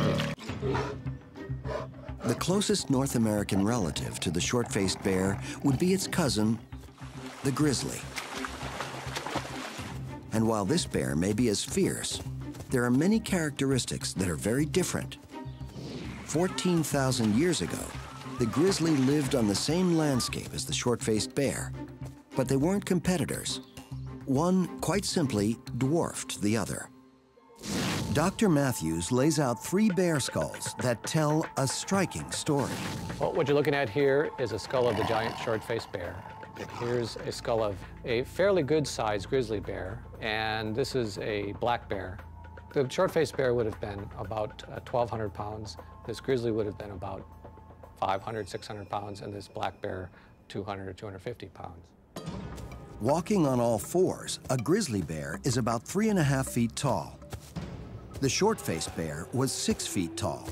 living. The closest North American relative to the short-faced bear would be its cousin, the grizzly. And while this bear may be as fierce, there are many characteristics that are very different. 14,000 years ago, the grizzly lived on the same landscape as the short-faced bear, but they weren't competitors. One, quite simply, dwarfed the other. Dr. Matthews lays out 3 bear skulls that tell a striking story. Well, what you're looking at here is a skull of the giant short-faced bear. Here's a skull of a fairly good-sized grizzly bear, and this is a black bear. The short-faced bear would have been about 1,200 pounds. This grizzly would have been about 500, 600 pounds, and this black bear 200 or 250 pounds. Walking on all fours, a grizzly bear is about 3.5 feet tall. The short-faced bear was 6 feet tall.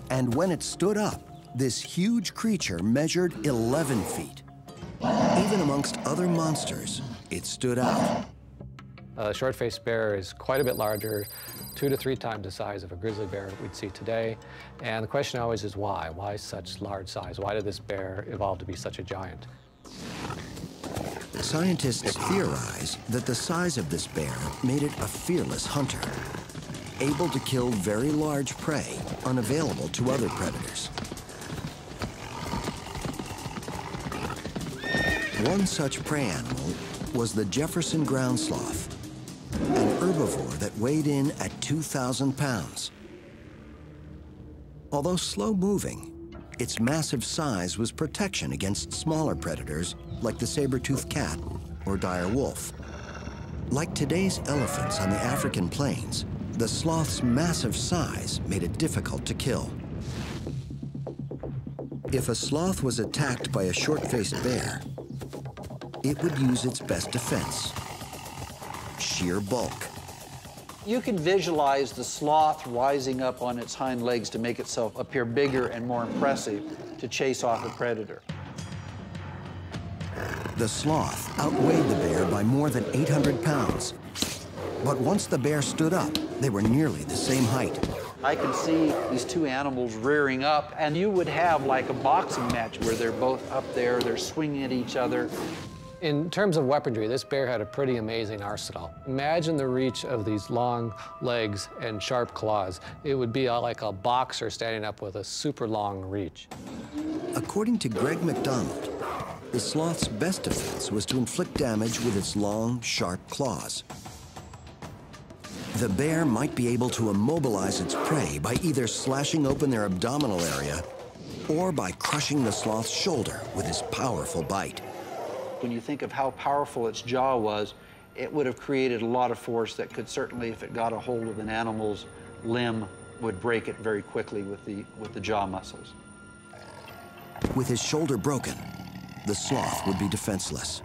And when it stood up, this huge creature measured 11 feet. Even amongst other monsters, it stood out. The short-faced bear is quite a bit larger, 2 to 3 times the size of a grizzly bear we'd see today. And the question always is why? Why such large size? Why did this bear evolve to be such a giant? Scientists theorize that the size of this bear made it a fearless hunter, able to kill very large prey unavailable to other predators. One such prey animal was the Jefferson ground sloth, an herbivore that weighed in at 2,000 pounds. Although slow-moving, its massive size was protection against smaller predators like the saber-toothed cat or dire wolf. Like today's elephants on the African plains, the sloth's massive size made it difficult to kill. If a sloth was attacked by a short-faced bear, it would use its best defense: sheer bulk. You can visualize the sloth rising up on its hind legs to make itself appear bigger and more impressive to chase off a predator. The sloth outweighed the bear by more than 800 pounds. But once the bear stood up, they were nearly the same height. I can see these 2 animals rearing up, and you would have like a boxing match where they're both up there, they're swinging at each other. In terms of weaponry, this bear had a pretty amazing arsenal. Imagine the reach of these long legs and sharp claws. It would be like a boxer standing up with a super long reach. According to Greg McDonald, the sloth's best defense was to inflict damage with its long, sharp claws. The bear might be able to immobilize its prey by either slashing open their abdominal area or by crushing the sloth's shoulder with his powerful bite. When you think of how powerful its jaw was, it would have created a lot of force that could certainly, if it got a hold of an animal's limb, would break it very quickly with the jaw muscles. With his shoulder broken, the sloth would be defenseless.